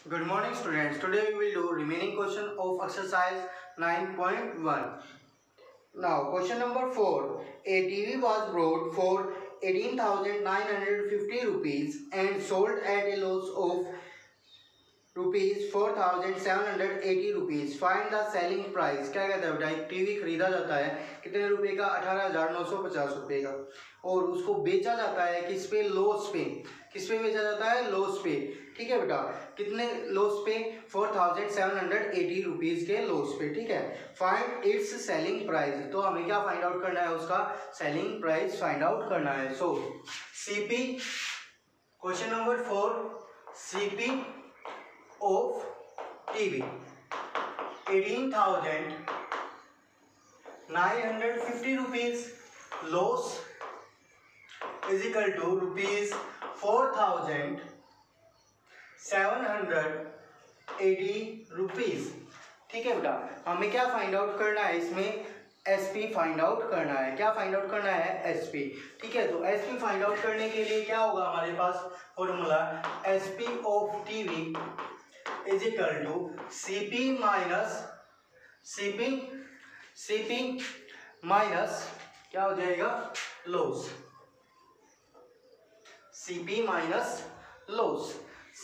Good morning students. Today we will do remaining question of exercise 9.1. Now question number 4. A TV was bought for 18,950 rupees and sold at a loss of rupees 4,780 rupees. Find the selling price. क्या कहता है बेटा, एक TV खरीदा जाता है कितने रुपए का, 18,950 रुपए का, और उसको बेचा जाता है किस पे, लॉस पे। किस पे बेचा जाता है, लॉस पे। ठीक है बेटा, कितने लॉस पे, 4,780 रुपीज के लॉस पे। ठीक है, फाइंड इट्स सेलिंग प्राइस। तो हमें क्या फाइंड आउट करना है, उसका सेलिंग प्राइस फाइंड आउट करना है। So CP, question number 4, CP of TV 18,950 rupees, loss is equal to rupees 4,780 rupees। ठीक है बेटा, हमें क्या फाइंड आउट करना है इसमें, एसपी फाइंड आउट करना है। क्या फाइंड आउट करना है, एसपी। ठीक है, तो एसपी फाइंड आउट करने के लिए क्या होगा हमारे पास formula, SP of TV is equal to CP minus CP minus क्या हो जाएगा, loss. CP minus loss.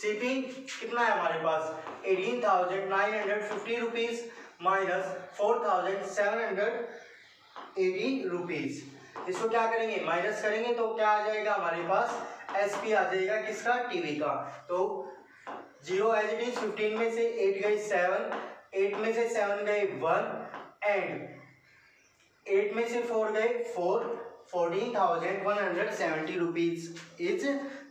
CP कितना है हमारे पास, 18,950 रुपीज माइनस 4,780 रुपीज। इसको क्या करेंगे, माइनस करेंगे तो क्या आ जाएगा हमारे पास, एसपी आ जाएगा किसका, टीवी का। तो 0 एज इट इज, 15 में से 8 गई 7, 8 में से 7 गए 1 एंड 8 में से 4 गए 4, 14,170 rupees is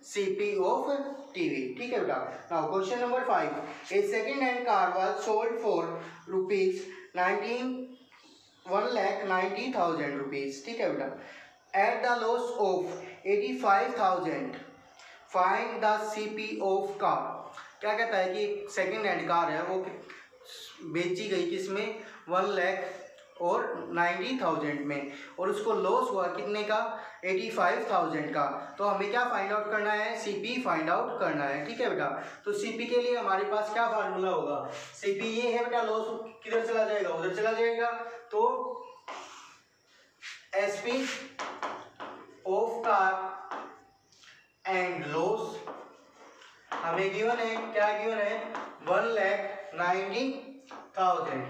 CP of TV. ठीक है बेटा। Now question number 5, A second hand car was sold for rupees 1,90,000 rupees. ठीक है बेटा, at the loss of 85,000 find the CP of car. क्या कहता है कि सेकेंड हैंड कार है, वो बेची गई किसमें, 1,90,000 में, और उसको लॉस हुआ कितने का, 85,000 का। तो हमें क्या फाइंड आउट करना है, सीपी फाइंड आउट करना है। ठीक है बेटा, तो सीपी के लिए हमारे पास क्या फार्मूला होगा, सीपी ये है बेटा, लॉस किधर चला जाएगा, उधर चला जाएगा, तो SP of car and loss हमें गिवन है, क्या गिवन है, 1,90,000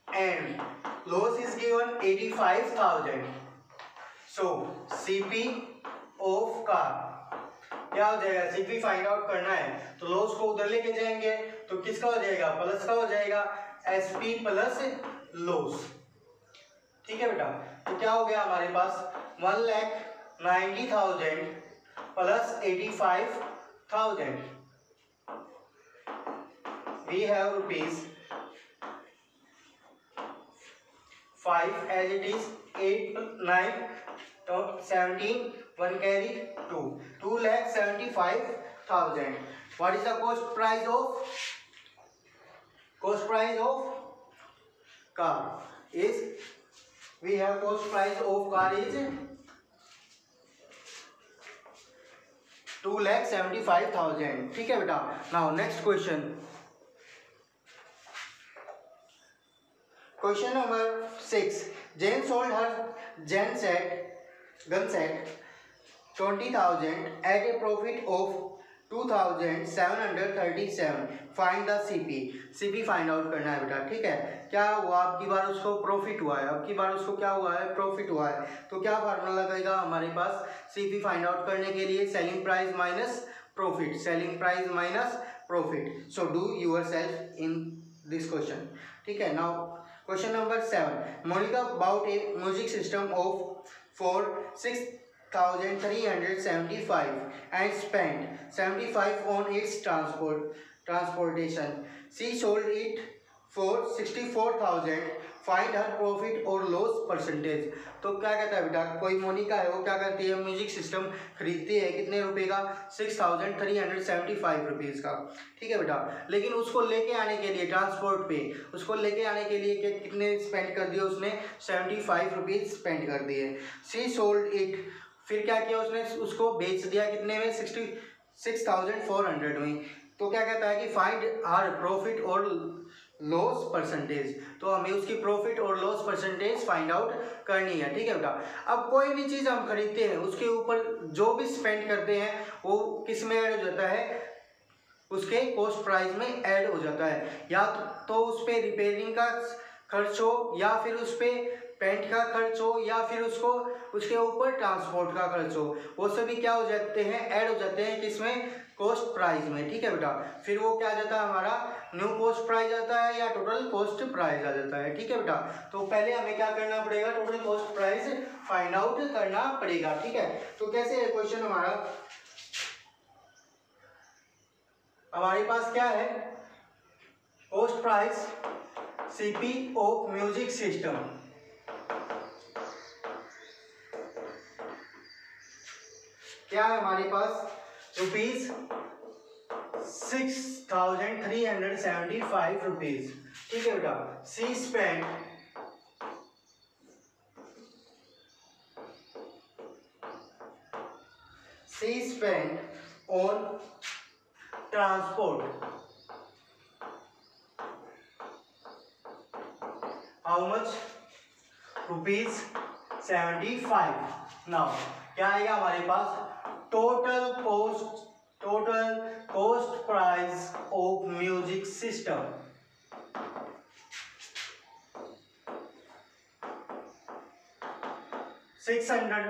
and loss is given 85,000। So CP of car क्या हो जाएगा, सीपी फाइंड आउट करना है तो लॉस को उधर लेके जाएंगे तो किसका हो जाएगा, प्लस का हो जाएगा, एसपी प्लस लॉस। ठीक है बेटा, तो क्या हो गया हमारे पास, 1,90,000 plus 85,000 we have rupees 5 as it is, 8 9 17 1 carry 2,75,000। what is the cost price of car is, we have cost price of car is 2,75,000। ठीक है बेटा। Now next question, question number 6, Jane sold her gun set 20,000 at a profit of 2,737। Find the CP find out करना है बेटा। ठीक है, क्या हुआ, अब की बार उसको प्रॉफिट हुआ है, अब की बार उसको क्या हुआ है, प्रॉफिट हुआ है, तो क्या फार्मूला लगेगा हमारे पास सीपी फाइंड आउट करने के लिए, selling price minus profit, selling price minus profit. So do yourself in this question. ठीक है, now question number 7, Monica bought a music system of for 6,375 and spent 75 on its transportation. She sold it for 64,000. Find her profit or loss percentage. तो क्या कहता है बेटा, कोई मोनिका है, वो क्या करती है, म्यूजिक सिस्टम खरीदती है कितने रुपए का, 6,375 रुपीज़ का। ठीक है बेटा, लेकिन उसको लेके आने के लिए ट्रांसपोर्ट पे, उसको लेके आने के लिए कितने स्पेंड कर दिए उसने, 75 रुपीज़ स्पेंड कर दिए। शी सोल्ड इट, फिर क्या किया उसने, उसको बेच दिया कितने में, 6400 में। तो क्या कहता है कि फाइंड आर प्रॉफिट और लॉस परसेंटेज, तो हमें उसकी प्रॉफिट और लॉस परसेंटेज फाइंड आउट करनी है। ठीक है बेटा, अब कोई भी चीज़ हम खरीदते हैं उसके ऊपर जो भी स्पेंड करते हैं वो किस में ऐड हो जाता है, उसके कॉस्ट प्राइस में ऐड हो जाता है। या तो उस पर रिपेयरिंग का खर्च हो, या फिर उस पर पेंट का खर्च हो, या फिर उसको उसके ऊपर ट्रांसपोर्ट का खर्च हो, वो सभी क्या हो जाते हैं, ऐड हो जाते हैं किसमें, कॉस्ट प्राइस में। ठीक है बेटा, फिर वो क्या आ जाता है हमारा, न्यू कॉस्ट प्राइस आता है या टोटल कॉस्ट प्राइस आ जाता है। ठीक है बेटा, तो पहले हमें क्या करना पड़ेगा, total cost price find out करना पड़ेगा। ठीक है, तो कैसे है क्वेश्चन हमारे पास क्या है, cost price CP of music system, क्या है हमारे पास, रुपीज 6375 रुपीज। ठीक है बेटा, see spend on transport how much, rupees 75। Now क्या आएगा हमारे पास, total cost price of music system,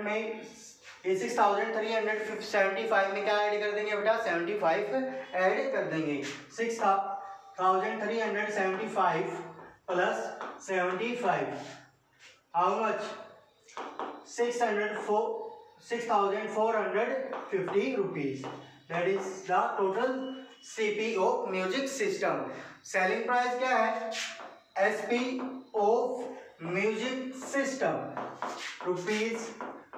में ये 6375 में क्या ऐड कर देंगे बेटा, 75 ऐड कर देंगे। 6375 plus 75 how much, 6450 rupees, that is the total CP of music system. Selling price क्या है, SP of music system rupees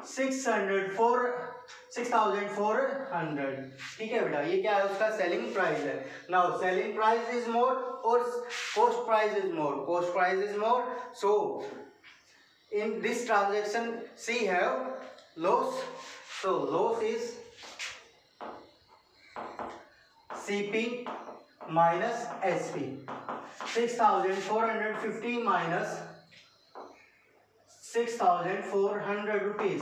6400। ठीक है बेटा, ये क्या है, उसका सेलिंग प्राइस है। Now selling price is more और cost price is more, cost price is more, so in this transaction C have loss, so loss is CP minus SP, 6450 minus 6400 rupees,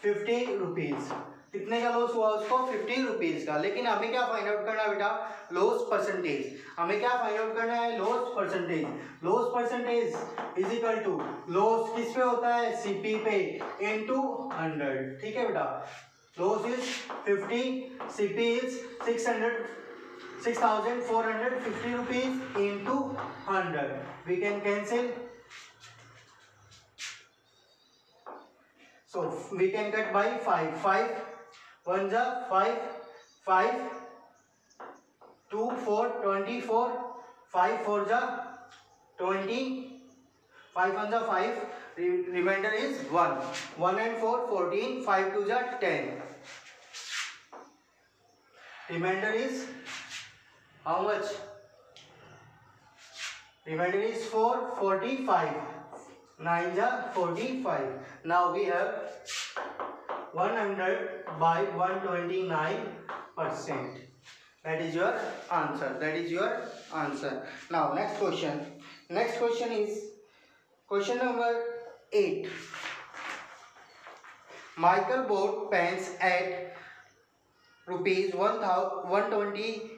50 rupees, कितने का loss हुआ उसको, 50 rupees का। लेकिन हमें क्या find out करना है बेटा, लॉस परसेंटेज, हमें क्या फाइंड आउट करना है, loss percentage. Loss percentage is equal to, loss किस पे होता है, सीपी पे इनटू 100। ठीक है बेटा, loss is 50, CP is 6450 rupees into 100, we can cancel, so we can cut by 5, 5 1 जा 5, 5 2 4 24, 5 4 जा 20, 5 1 जा 5, remainder is 1, 1 and 4 14, 5 2 जा 10, remainder is how much, remainder is 4, 45, 9 जा 45. Now we have 100 by 129%. That is your answer. That is your answer. Now next question. Next question is question number 8. Michael bought pens at rupees 120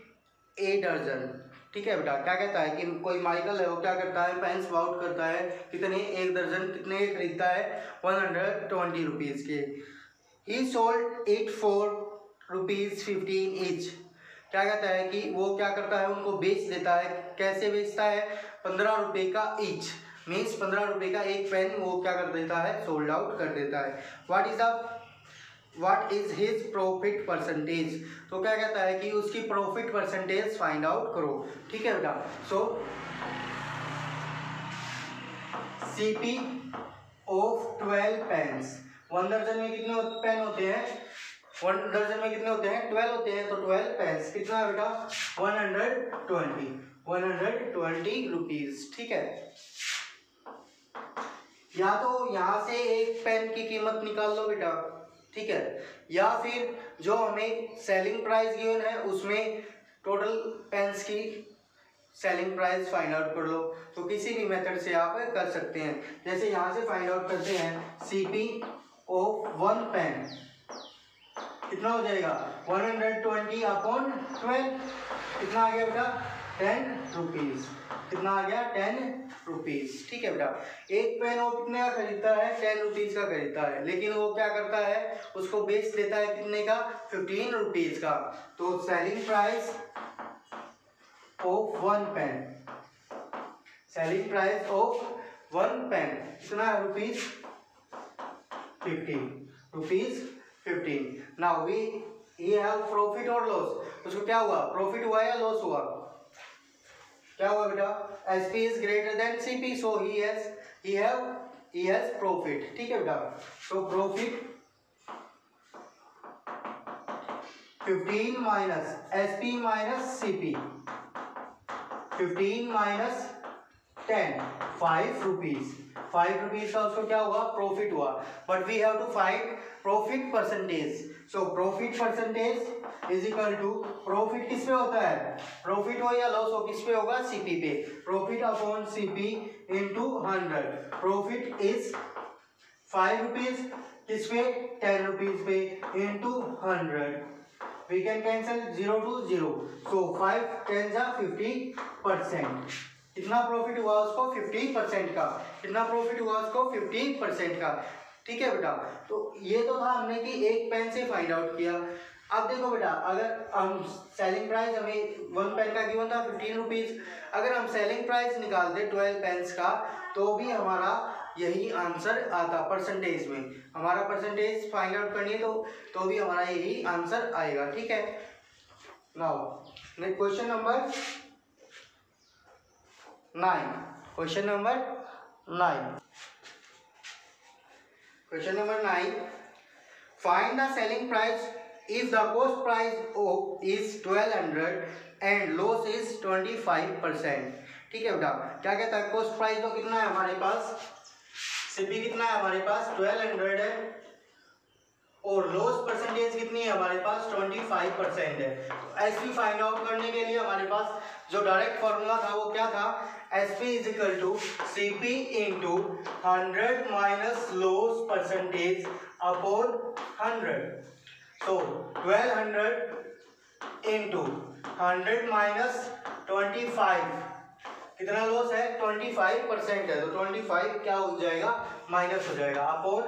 a dozen. ठीक है बेटा, क्या कहता है कि कोई Michael है, वो क्या करता है, पेन्स बाउट करता है, कितने, एक दर्जन, कितने के खरीदता है, 120 रुपीज़ के। ही sold it for rupees 15 each. क्या कहता है कि वो क्या करता है, उनको बेच देता है। कैसे बेचता है, 15 रुपये का ईच, मीन्स 15 रुपये का एक पेन वो क्या कर देता है, सोल्ड आउट कर देता है। What is his profit percentage, तो क्या कहता है कि उसकी प्रॉफिट परसेंटेज फाइंड आउट करो। ठीक है बेटा, सो सीपी ऑफ 12 पेन्स, 1 दर्जन में कितने पेन होते हैं, 1 दर्जन में कितने होते हैं, 12 होते हैं, तो 12 पेन्स कितना है बेटा, 120 रुपीज। ठीक है, या तो यहां से एक पेन की कीमत निकाल लो बेटा, ठीक है, या फिर जो हमें सेलिंग प्राइस गिवन है उसमें टोटल पेन्स की सेलिंग प्राइस फाइंड आउट कर लो। तो किसी भी मेथड से आप कर सकते हैं। जैसे यहाँ से फाइंड आउट करते हैं सीपी ऑफ 1 पेन कितना हो जाएगा 120/12 कितना आ गया बेटा 10 रुपीज। कितना आ गया 10 रुपीज। ठीक है बेटा, एक पेन वो कितने का खरीदता है 10 रुपीज का खरीदता है, लेकिन वो क्या करता है उसको बेच देता है कितने का 15 रुपीज का। तो selling price of 1 pen, selling price of 1 pen कितना rupees 15। Now we have profit और लॉस। उसको क्या हुआ प्रॉफिट हुआ या लॉस हुआ, क्या हुआ बेटा SP is greater than CP, so he has profit. ठीक है बेटा, तो profit 15 minus SP minus CP, 15 minus 10 5 rupees. 5 rupees का उसको क्या हुआ प्रॉफिट हुआ। But we have to find profit percentage. So profit percentage is equal to profit किस पे होता है, प्रॉफिट हो या लॉस हो किस पे होगा सीपी पे, profit upon CP into 100। Profit is 5 rupees किस पे 10 रुपीज पे into 100। We can cancel 0 to 0, so 5 10 जा 50%। कितना प्रॉफिट हुआ उसको 50% का, कितना प्रॉफिट हुआ उसको 50% का। ठीक है बेटा, तो ये तो था हमने कि एक पेन से फाइंड आउट किया। अब देखो बेटा, अगर हम सेलिंग प्राइस हमें 1 पेन का गिवन था 15 रुपीज, अगर हम सेलिंग प्राइस निकालते 12 पेन्स का तो भी हमारा यही आंसर आता परसेंटेज में। हमारा परसेंटेज फाइंड आउट करनी है तो भी हमारा यही आंसर आएगा। ठीक है, now question number 9। Question number 9, question number 9, find the selling price if the cost price is 1200 and loss is 25%। ठीक है बेटा, क्या कहता है कॉस्ट प्राइस तो कितना है हमारे पास, सीपी कितना है हमारे पास 1200 है, और लॉस परसेंटेज कितनी है हमारे पास 25% है। तो एसपी फाइंड आउट करने के लिए हमारे पास जो डायरेक्ट फॉर्मूला था वो क्या था, SP is equal to CP into 100 minus loss percentage upon 100। तो 1200 इंटू 100 माइनस 25, कितना लॉस है 25% है, तो 25 क्या हो जाएगा माइनस हो जाएगा upon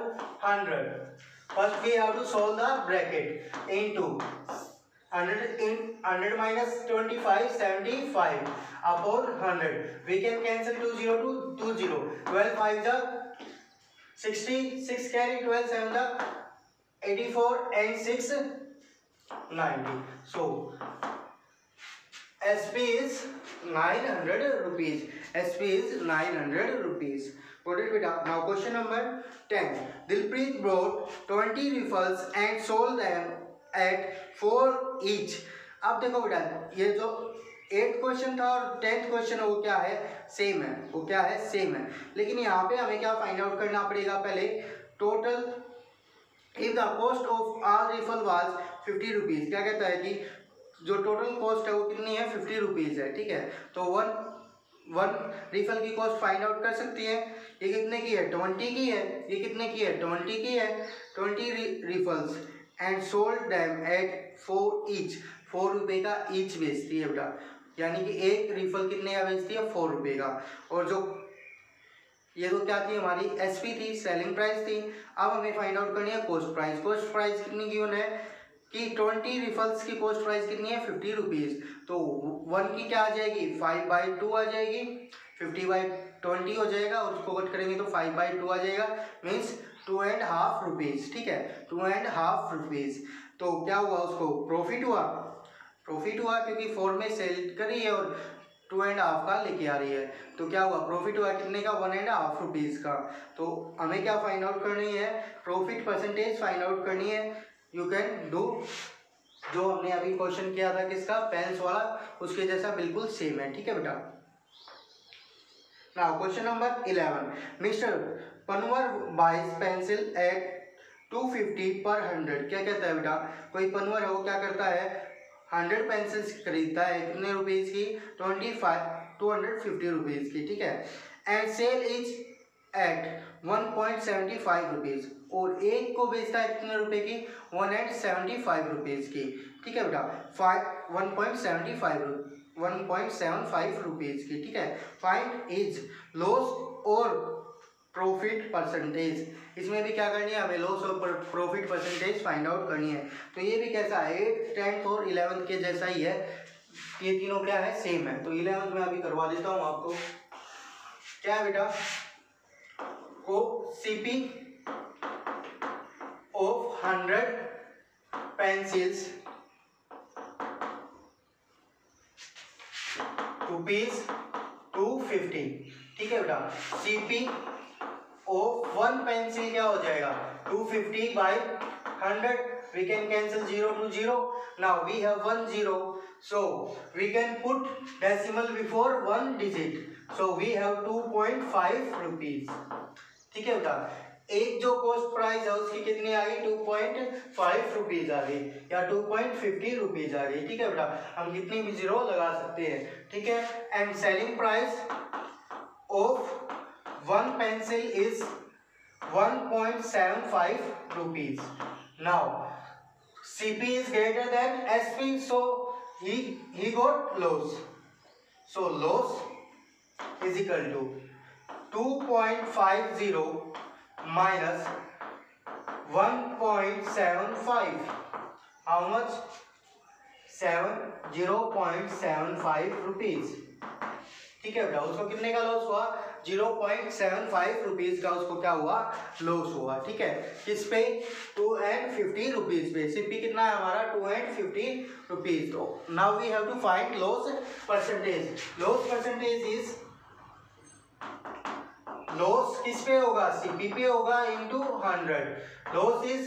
100। First we have to solve the bracket into 100 minus 25 75 upon 100. We can cancel 20 to 20. 12 5 जा 60, 6 carry 12 7 जा 84 and 6 90. So SP is 900 rupees. SP is 900 rupees. Got it beta? Now question number 10. Dilpreet brought 20 refills and sold them at 4 each. अब देखो बेटा, ये जो 8th question था और 10th question है वो क्या है सेम है, वो क्या है सेम है, लेकिन यहाँ पे हमें क्या फाइंड आउट करना पड़ेगा पहले total if the cost of all refill was 50 rupees. क्या कहता है कि जो टोटल कॉस्ट है वो कितनी है 50 रुपीज है। ठीक है, तो वन रिफल की कॉस्ट फाइंड आउट कर सकती है। ये कितने की है 20 की है, ये कितने की है 20 की है, 20 refills and sold them at 4 each, 4 रुपये का ईच बेचती है बेटा, यानी कि एक रिफल कितने का बेचती है 4 रुपये का। और जो ये तो क्या थी हमारी एसपी थी, सेलिंग प्राइस थी। अब हमें फाइंड आउट करनी है कॉस्ट प्राइस। कॉस्ट प्राइस कितनी गिवन है कि 20 रिफल्स की कॉस्ट प्राइस कितनी है 50 रुपीज, तो 1 की क्या आ जाएगी 5/2 आ जाएगी, 50/20 हो जाएगा और उसको कट करेंगे तो 5/2 आ जाएगा, मीन्स 2.5 रुपीज। ठीक है, 2.5 रुपीज। तो क्या हुआ उसको प्रॉफिट हुआ, प्रॉफिट हुआ क्योंकि 4 में सेल करी है और 2.5 का लेके आ रही है, तो क्या हुआ प्रॉफिट हुआ कितने का 1.5 रुपीज का। तो हमें क्या फाइंड आउट करनी है प्रॉफिट परसेंटेज फाइंड आउट करनी है। यू कैन डू जो हमने अभी क्वेश्चन किया था किसका पेन्स वाला, उसके जैसा बिल्कुल सेम है। ठीक है बेटा, now question number 11, Mister Panwar buys pencil at 250 per 100। क्या कहता है बेटा, कोई पनवर है वो क्या करता है 100 पेंसिल्स खरीदता है कितने रुपीज की 250 रुपीज की, ठीक है। And sell is at 1.75 rupees, और एक को बेचता है कितने रुपए की 175 रुपीज की, ठीक है बेटा 1.75 रुपीज की, ठीक है। फाइंड इज लॉस और प्रॉफिट परसेंटेज, इसमें भी क्या करनी है हमें लॉस और प्रॉफिट परसेंटेज फाइंड आउट करनी है। तो ये भी कैसा है 8th 10th और 11th के जैसा ही है, ये तीनों क्या है सेम है। तो 11th में अभी करवा देता हूँ आपको। क्या है बेटा, को सीपी ऑफ 100 पेंसिल्स रुपीज 250, ठीक है बेटा। सीपी ऑफ 1 पेंसिल क्या हो जाएगा 250 by 100, we can cancel 0 to 0, now we have 1 0, so we can put decimal before 1 digit, so we have 2.5 rupees, ठीक है बेटा। एक जो कॉस्ट प्राइस है उसकी कितनी आ गई 2.5 रुपीज आ गई या 2.50 रुपीज आ गई, ठीक है बेटा। हम कितनी भी जीरो लगा सकते हैं, ठीक है। And selling price of 1 pencil is 1.75 rupees. Now CP is greater than SP, so he got loss. So loss is equal to 2.50 minus 1.75. How much? 0.75 rupees, ठीक है बेटा। उसको कितने का लॉस हुआ 0.75 रुपीज का उसको क्या हुआ लॉस हुआ, ठीक है। किस पे 2 and 50 रुपीज पे। सीपी कितना है हमारा 2 and 50 रुपीज। तो now we have to find loss percentage. Loss percentage is loss किस पे होगा सीपी पे होगा into 100। Loss is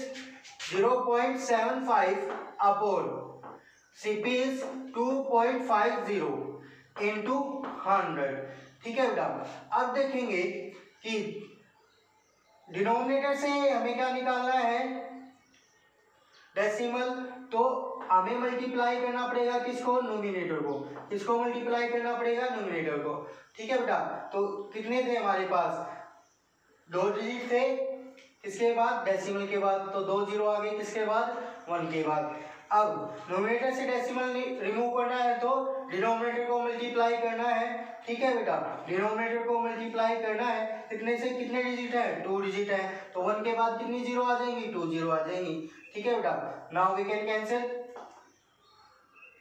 0.75 upon CP is 2.50 into 100, ठीक है बेटा। अब देखेंगे कि डिनोमिनेटर से हमें क्या निकालना है डेसिमल, तो हमें मल्टीप्लाई करना पड़ेगा किसको नोमिनेटर को, किसको मल्टीप्लाई करना पड़ेगा नोमिनेटर को, ठीक है बेटा। तो कितने थे हमारे पास 2 डिजिट थे, किसके बाद डेसिमल के बाद, तो 2 जीरो आ गए किसके बाद 1 के बाद। अब नोमिनेटर से डेसिमल रिमूव करना है तो डिनोमिनेटर को मल्टीप्लाई करना है, ठीक है बेटा। डिनोमिनेटर को मल्टीप्लाई करना है कितने से, कितने डिजिट है 2 डिजिट है, तो 1 के बाद कितनी जीरो आ जाएंगी 2 जीरो आ जाएंगी, ठीक है बेटा। Now we can cancel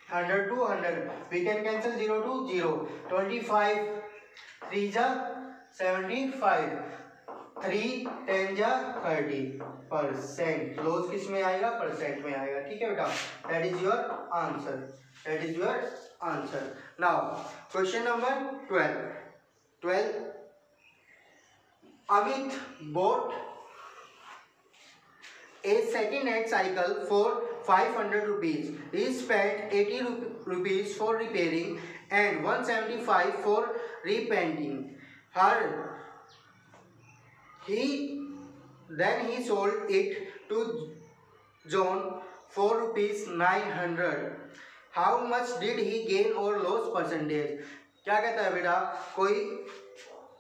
100 to 100, we can cancel 0 to 0, 25 3 जा 75, 3 10 जा 30%। लॉस किस में आएगा परसेंट में आएगा, ठीक है बेटा। That is your answer, that is your answer. Now question number 12। Amit bought a second-hand cycle for 500 rupees. He spent 80 rupees for repairing and 175 for repainting her. Then he sold it to John for rupees 900. How much did he gain or lose percentage? क्या कहता है बेटा, कोई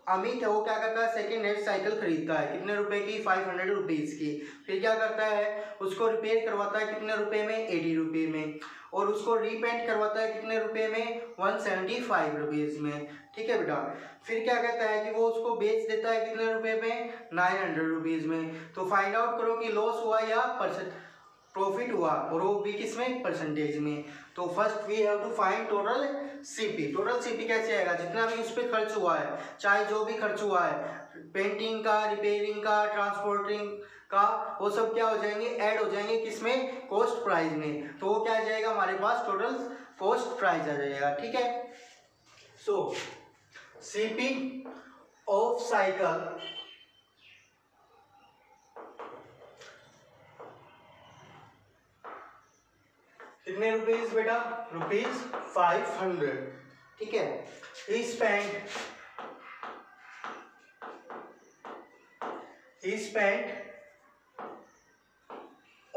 अमित है वो क्या करता है सेकेंड हैंड साइकिल खरीदता है कितने रुपए की 500 रुपीज की। फिर क्या करता है उसको रिपेयर करवाता है कितने रुपए में 80 रुपये में, और उसको रीपेंट करवाता है कितने रुपए में 175 रुपीज में, ठीक है बेटा। फिर क्या कहता है कि वो उसको बेच देता है कितने रुपए में 900 रुपीज में। तो फाइंड आउट करो कि लॉस हुआ या प्रॉफिट हुआ, और वो भी किसमें परसेंटेज में। तो first we have to find total CP. Total CP कैसे आएगा, जितना भी उस पर खर्च हुआ है, चाहे जो भी खर्च हुआ है पेंटिंग का, रिपेयरिंग का, ट्रांसपोर्टिंग का, वो सब क्या हो जाएंगे ऐड हो जाएंगे किसमें कॉस्ट प्राइस में। तो वो क्या आ जाएगा हमारे पास टोटल कॉस्ट प्राइस आ जाएगा, ठीक है। सो सीपी ऑफ साइकिल कितने रुपीज बेटा रुपीज 500, ठीक है। ही spent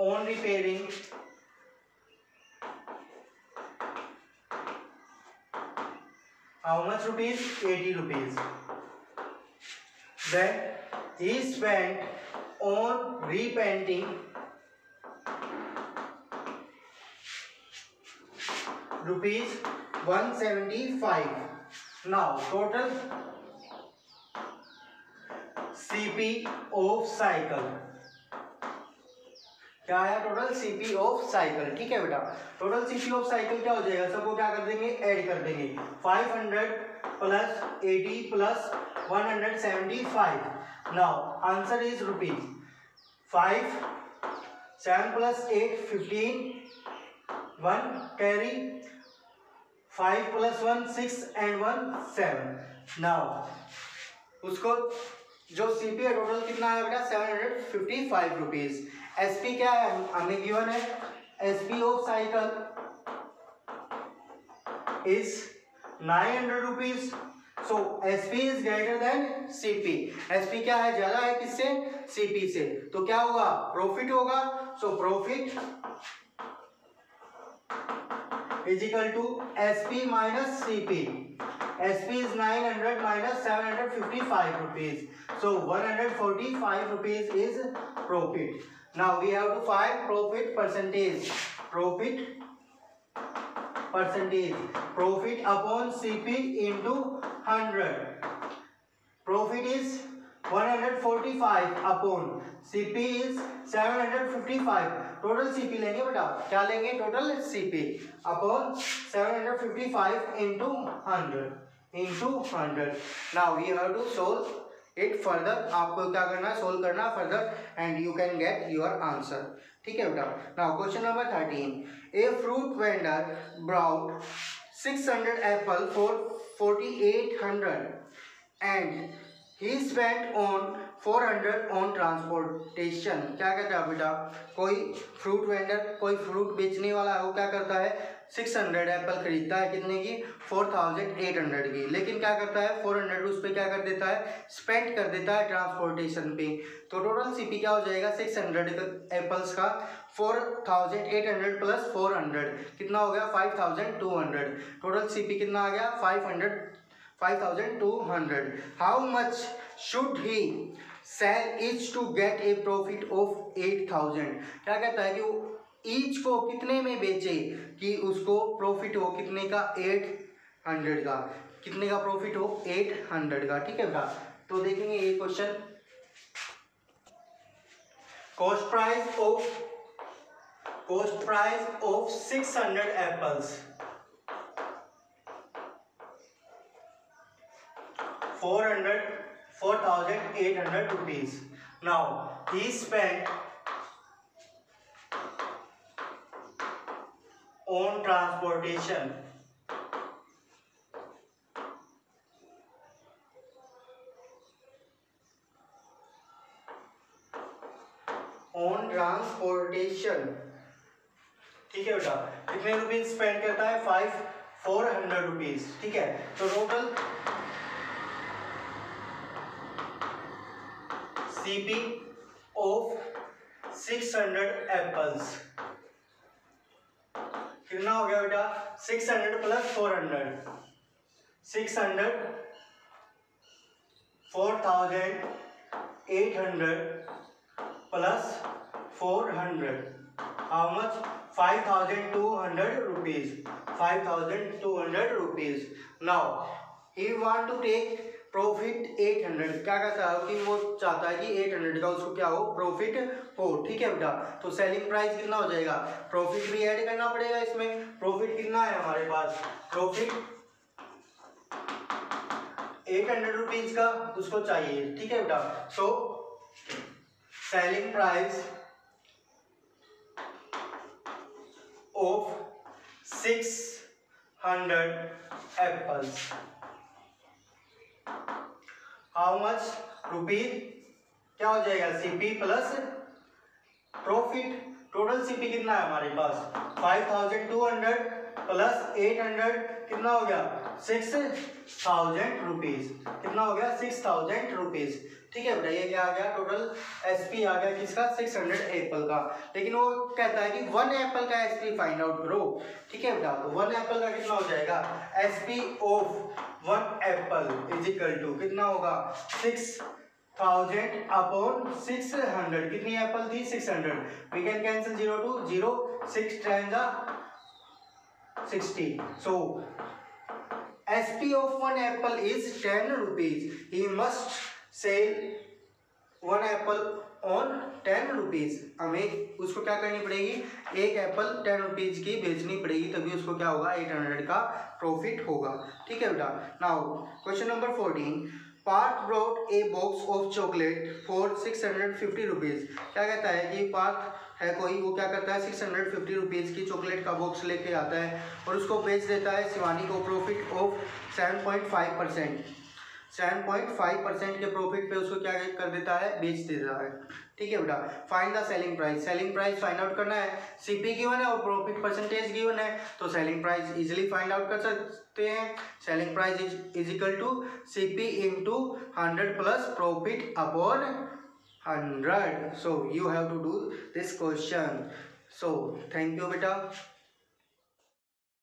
on repairing how much rupees? 80 rupees. Then he spent on repainting rupees 175. Now total CP of cycle क्या आया? Total CP of cycle. ठीक है बेटा, टोटल CP ऑफ साइकिल क्या हो जाएगा? सबको क्या कर देंगे? ऐड कर देंगे. 500 plus 80 plus 175. Now answer is rupees 5. 7 plus 8 15. 1 carry. 5 plus 1 6 and 1 7. Now उसको जो CP है टोटल कितना है बेटा? 755 रुपीज. SP क्या है? हमें गिवन है SP of cycle is 900 rupees. So SP is greater then CP. SP क्या है? ज्यादा है किससे? CP से. तो क्या होगा? प्रॉफिट होगा. So profit is equal to SP minus CP. SP is 900 minus 755 rupees. So 145 rupees is profit. Now we have to find profit percentage. Profit percentage. Profit upon CP into 100. Profit is 145 upon CP is 755. Total CP लेंगे बेटा. क्या लेंगे? Total CP upon 755 into 100 into 100. Now we have to solve it further. आपको क्या करना है? Solve करना further and you can get your answer. ठीक है बेटा. Now question number 13. A fruit vendor brought 600 Apple for 4800 and he spent on 400 on transportation. क्या कहता है बेटा? कोई फ्रूट वेंडर, कोई फ्रूट बेचने वाला है, वो क्या करता है? 600 एप्पल खरीदता है. कितने की? 4800 की. लेकिन क्या करता है? 400 उस पर क्या कर देता है? स्पेंड कर देता है ट्रांसपोर्टेशन पे. तो टोटल CP क्या हो जाएगा? 600 एप्पल्स का 4800 प्लस 400 कितना हो गया? 5200. टोटल CP कितना आ गया? 5200. How much should he sell each to get a profit of 8000. क्या कहता है कि वो ईच को कितने में बेचे कि उसको प्रॉफिट हो कितने का? 800 का. कितने का प्रॉफिट हो? 800 का. ठीक है बेटा. तो देखेंगे ये question. Cost price of 600 apples 4,800 rupees. Now he spent on transportation ठीक है बेटा. कितने रुपीज स्पेंड करता है? 400 रुपीज. ठीक है. तो टोटल CP of 600 एप्पल्स कितना हो गया बेटा? 600 plus 400. 600 4800 plus 400. How much? 5200 rupees. 5200 rupees. Now he want to take profit 800. क्या कहता है कि वो चाहता है कि 800 का उसको क्या हो? प्रॉफिट हो. ठीक है बेटा. तो सेलिंग प्राइस कितना हो जाएगा? प्रॉफिट भी ऐड करना पड़ेगा इसमें. प्रॉफिट कितना है हमारे पास? प्रॉफिट 800 रुपीज का उसको चाहिए. ठीक है बेटा. So selling price of 600 apples how much rupees? क्या हो जाएगा? CP plus profit. Total CP कितना है हमारे पास? 5200 प्लस 800 कितना हो गया? 6000 रुपीज. कितना हो गया? 6000 रुपीज. ठीक है बेटा, ये क्या आ गया, टोटल एसपी आ गया किसका, 600 एप्पल का। लेकिन वो कहता है कि 1 एप्पल का एसपी फाइंड आउट करो। ठीक है बेटा, तो 1 एप्पल का कितना हो जाएगा, SP of 1 apple is equal to कितना होगा, 6000 अपॉन 600। कितनी एप्पल थी, 600। We can cancel 0 to 0, 6 times 60. So SP of 1 apple is 10 rupees. He must sell 1 apple on 10 rupees. हमें उसको क्या करनी पड़ेगी, एक एप्पल 10 रुपीज की बेचनी पड़ेगी, तभी उसको क्या होगा, 800 का प्रॉफिट होगा। ठीक है बेटा। Now question number 14, Parth brought a box of chocolate for 650 rupees. क्या कहता है कि पार्थ है कोई, वो क्या करता है, 650 रुपीज़ की चॉकलेट का बॉक्स लेके आता है और उसको बेच देता है शिवानी को प्रॉफिट ऑफ 7.5%। 7.5% के प्रॉफिट पे उसको क्या कर देता है, बेच देता है। ठीक है बेटा। Find the selling price. Selling price find out करना है, सीपी गिवन है और प्रॉफिट परसेंटेज गिवन है, तो selling price easily find out कर सकते हैं। Selling price is equal to CP into 100 plus profit upon 100. So you have to do this question. So thank you beta.